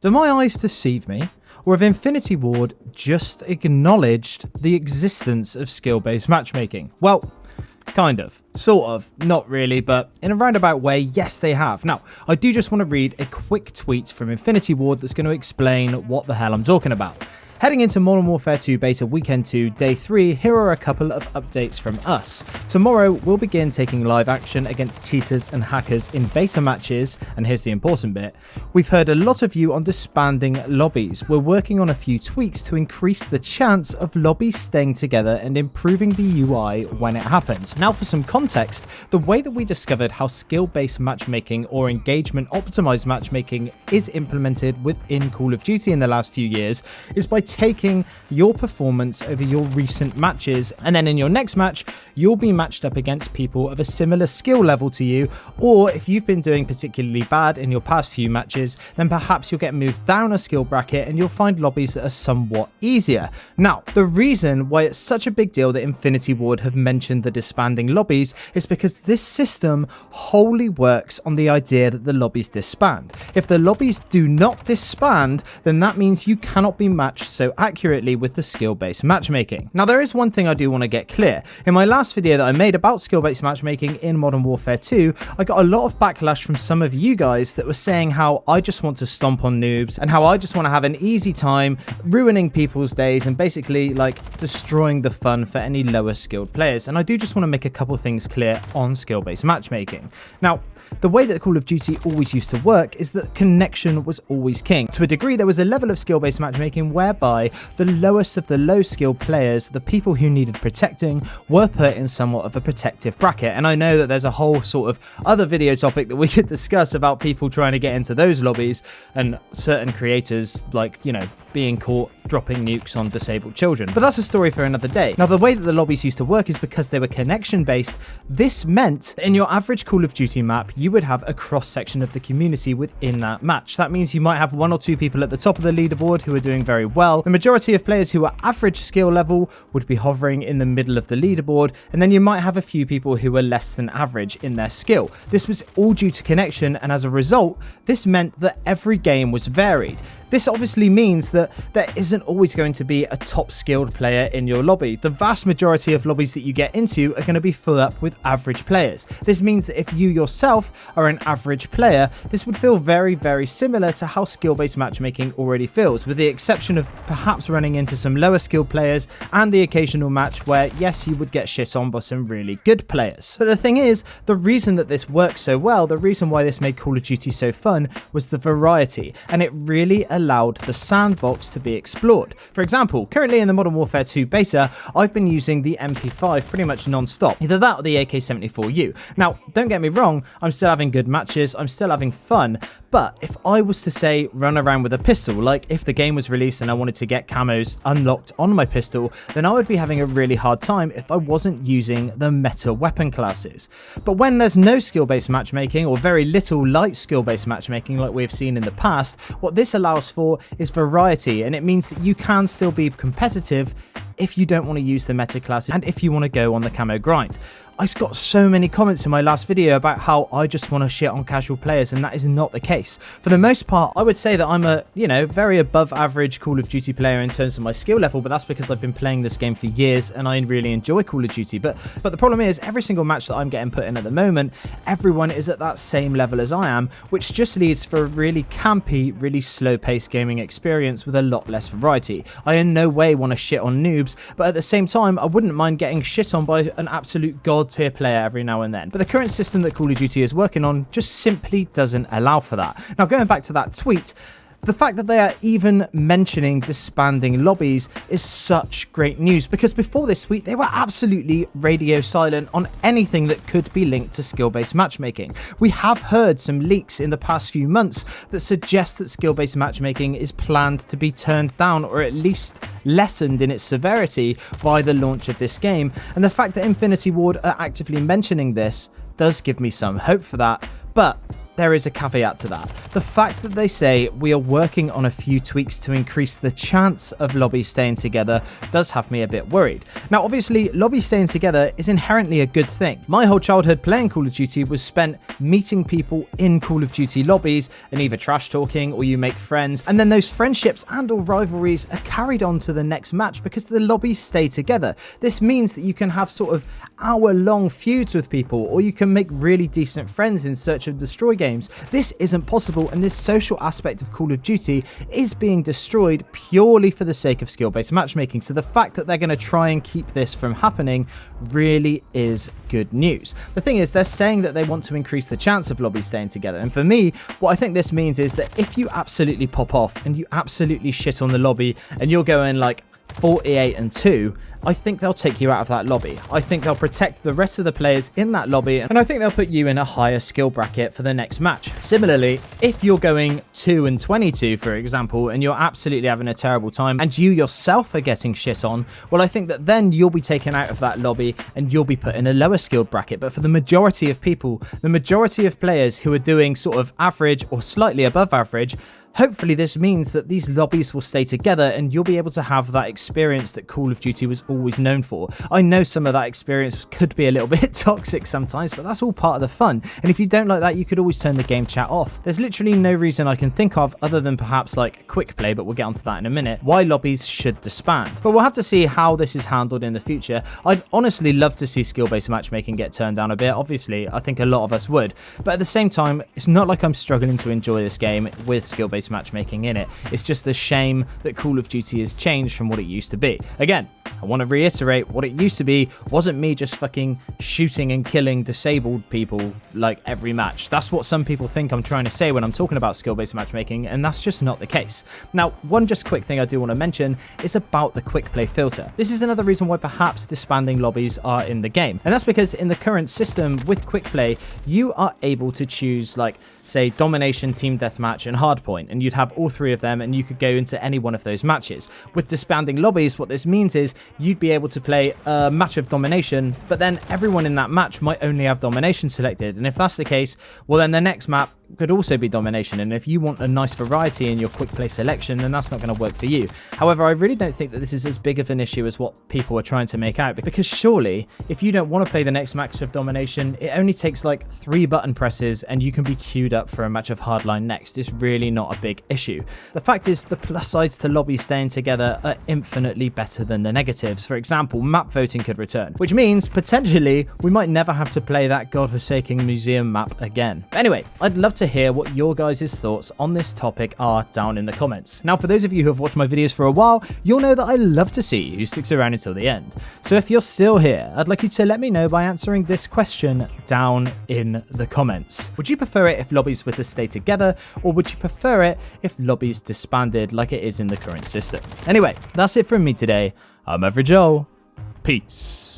Do my eyes deceive me, or have Infinity Ward just acknowledged the existence of skill-based matchmaking? Well, kind of, sort of, not really, but in a roundabout way, yes they have. Now, I do just want to read a quick tweet from Infinity Ward that's going to explain what the hell I'm talking about. Heading into Modern Warfare 2 Beta Weekend 2 Day 3, here are a couple of updates from us. Tomorrow, we'll begin taking live action against cheaters and hackers in beta matches, and here's the important bit. We've heard a lot of you on disbanding lobbies. We're working on a few tweaks to increase the chance of lobbies staying together and improving the UI when it happens. Now for some context, the way that we discovered how skill-based matchmaking or engagement-optimized matchmaking is implemented within Call of Duty in the last few years is by taking your performance over your recent matches, and then in your next match you'll be matched up against people of a similar skill level to you, or if you've been doing particularly bad in your past few matches, then perhaps you'll get moved down a skill bracket and you'll find lobbies that are somewhat easier. Now, the reason why it's such a big deal that Infinity Ward have mentioned the disbanding lobbies is because this system wholly works on the idea that the lobbies disband. If the lobbies do not disband, then that means you cannot be matched so accurately with the skill-based matchmaking. Now, there is one thing I do want to get clear. In my last video that I made about skill-based matchmaking in Modern Warfare 2, I got a lot of backlash from some of you guys that were saying how I just want to stomp on noobs and how I just want to have an easy time ruining people's days and basically like destroying the fun for any lower skilled players. And I do just want to make a couple things clear on skill-based matchmaking. Now, the way that Call of Duty always used to work is that connection was always king. To a degree, there was a level of skill-based matchmaking whereby the lowest of the low-skilled players, the people who needed protecting, were put in somewhat of a protective bracket. And I know that there's a whole sort of other video topic that we could discuss about people trying to get into those lobbies and certain creators, like, you know, being caught dropping nukes on disabled children. But that's a story for another day. Now, the way that the lobbies used to work is because they were connection-based. This meant in your average Call of Duty map, you would have a cross-section of the community within that match. That means you might have one or two people at the top of the leaderboard who are doing very well. The majority of players who are average skill level would be hovering in the middle of the leaderboard, and then you might have a few people who are less than average in their skill. This was all due to connection, and as a result, this meant that every game was varied. This obviously means that there isn't always going to be a top skilled player in your lobby. The vast majority of lobbies that you get into are going to be full up with average players. This means that if you yourself are an average player, this would feel very, very similar to how skill-based matchmaking already feels, with the exception of perhaps running into some lower skilled players and the occasional match where, yes, you would get shit on by some really good players. But the thing is, the reason that this works so well, the reason why this made Call of Duty so fun, was the variety, and it really allowed the sandbox to be explored. For example, currently in the Modern Warfare 2 beta, I've been using the MP5 pretty much non-stop, either that or the AK-74U. Now, don't get me wrong, I'm still having good matches, I'm still having fun, but if I was to say run around with a pistol, like if the game was released and I wanted to get camos unlocked on my pistol, then I would be having a really hard time if I wasn't using the meta weapon classes. But when there's no skill-based matchmaking or very little light skill-based matchmaking like we've seen in the past, what this allows for is variety, and it means that you can still be competitive if you don't want to use the meta classes and if you want to go on the camo grind. I got so many comments in my last video about how I just want to shit on casual players, and that is not the case. For the most part, I would say that I'm a, very above average Call of Duty player in terms of my skill level, but that's because I've been playing this game for years and I really enjoy Call of Duty. But the problem is, every single match that I'm getting put in at the moment, everyone is at that same level as I am, which just leads for a really campy, really slow-paced gaming experience with a lot less variety. I in no way want to shit on noobs, but at the same time, I wouldn't mind getting shit on by an absolute god tier player every now and then. But the current system that Call of Duty is working on just simply doesn't allow for that. Now, going back to that tweet, the fact that they are even mentioning disbanding lobbies is such great news, because before this tweet they were absolutely radio silent on anything that could be linked to skill-based matchmaking. We have heard some leaks in the past few months that suggest that skill-based matchmaking is planned to be turned down, or at least lessened in its severity, by the launch of this game, and the fact that Infinity Ward are actively mentioning this does give me some hope for that. But there is a caveat to that. The fact that they say we are working on a few tweaks to increase the chance of lobbies staying together does have me a bit worried. Now, obviously, lobbies staying together is inherently a good thing. My whole childhood playing Call of Duty was spent meeting people in Call of Duty lobbies and either trash talking or you make friends, and then those friendships and or rivalries are carried on to the next match because the lobbies stay together. This means that you can have sort of hour-long feuds with people, or you can make really decent friends in Search and Destroy games. This isn't possible, and this social aspect of Call of Duty is being destroyed purely for the sake of skill-based matchmaking. So the fact that they're going to try and keep this from happening really is good news. The thing is, they're saying that they want to increase the chance of lobbies staying together, and for me, what I think this means is that if you absolutely pop off and you absolutely shit on the lobby and you're going like 48-2, I think they'll take you out of that lobby. I think they'll protect the rest of the players in that lobby, and I think they'll put you in a higher skill bracket for the next match. Similarly, if you're going 2-22, for example, and you're absolutely having a terrible time and you yourself are getting shit on, well, I think that then you'll be taken out of that lobby and you'll be put in a lower skilled bracket. But for the majority of people, the majority of players who are doing sort of average or slightly above average, hopefully this means that these lobbies will stay together and you'll be able to have that experience that Call of Duty was always known for. I know some of that experience could be a little bit toxic sometimes, but that's all part of the fun. And if you don't like that, you could always turn the game chat off. There's literally no reason I can think of, other than perhaps like quick play, but we'll get onto that in a minute, why lobbies should disband. But we'll have to see how this is handled in the future. I'd honestly love to see skill-based matchmaking get turned down a bit. Obviously, I think a lot of us would. But at the same time, it's not like I'm struggling to enjoy this game with skill-based matchmaking in it. It's just a shame that Call of Duty has changed from what it used to be. Again, I want to reiterate, what it used to be wasn't me just fucking shooting and killing disabled people like every match. That's what some people think I'm trying to say when I'm talking about skill-based matchmaking, and that's just not the case. Now, one just quick thing I do want to mention is about the quick play filter. This is another reason why perhaps disbanding lobbies are in the game, and that's because in the current system with quick play, you are able to choose, like, say, domination, team deathmatch, and hardpoint, and you'd have all three of them and you could go into any one of those matches. With disbanding lobbies, what this means is you'd be able to play a match of domination, but then everyone in that match might only have domination selected, and if that's the case, well then the next map could also be domination, and if you want a nice variety in your quick play selection, then that's not going to work for you. However, I really don't think that this is as big of an issue as what people are trying to make out, because surely if you don't want to play the next match of domination, it only takes like 3 button presses and you can be queued up for a match of hardline next. It's really not a big issue. The fact is, the plus sides to lobbies staying together are infinitely better than the negatives. For example, map voting could return, which means potentially we might never have to play that godforsaken museum map again. Anyway, I'd love to hear what your guys' thoughts on this topic are down in the comments. Now, for those of you who have watched my videos for a while, you'll know that I love to see who sticks around until the end. So if you're still here, I'd like you to let me know by answering this question down in the comments. Would you prefer it if lobbies were to stay together, or would you prefer it if lobbies disbanded like it is in the current system? Anyway, that's it from me today. I'm Average Joe. Peace.